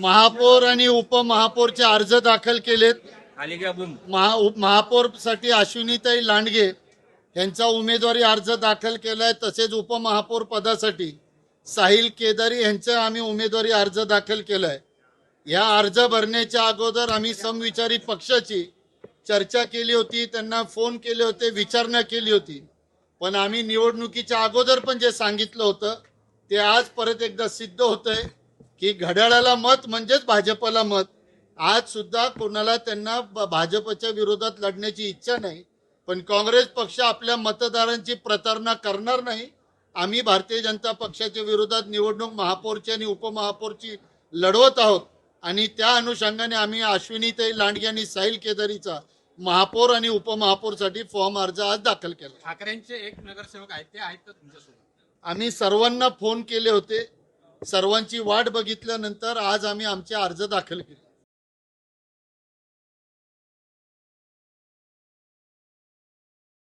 महापौर आणि उपमहापौरचे अर्ज दाखल केलेत। अलीगाबूम महापौरसाठी अश्विनीताई लांडगे यांचा उमेदवारी अर्ज दाखल केलाय। तसेच उपमहापौर पदासाठी साहिल केदारी यांचा आम्ही उमेदवारी अर्ज दाखल केलाय। या अर्ज भरण्याच्या अगोदर आम्ही समविचारी पक्षाची चर्चा केली होती, त्यांना फोन केले होते, विचारणा केली होती। पण आम्ही निवडणुकीच्या अगोदर पण जे सांगितलं होतं ते आज परत एकदा सिद्ध होतंय की घड्याळाला मत म्हणजेच भाजपला मत। आज सुद्धा कोणाला त्यांना भाजपच्या विरोधात लढण्याची इच्छा नाही, पण काँग्रेस पक्ष आपल्या मतदारांची प्रतारणा करणार नाही। आम्ही भारतीय जनता पक्षाच्या विरोधात निवडणूक महापौरची आणि उपमहापौरची लढवत आहोत आणि त्या अनुषंगाने आम्ही अश्विनीताई लांडगे आणि साहिल केदारीचा महापौर आणि उपमहापौरसाठी फॉर्म अर्ज आज दाखल केला। ठाकरेंचे एक नगरसेवक आहेत, ते आहेत का तुमच्यासोबत? आम्ही सर्वांना फोन केले होते, सर्वांची वाट बघितल्यानंतर आज आम्ही आमचे अर्ज दाखल केले।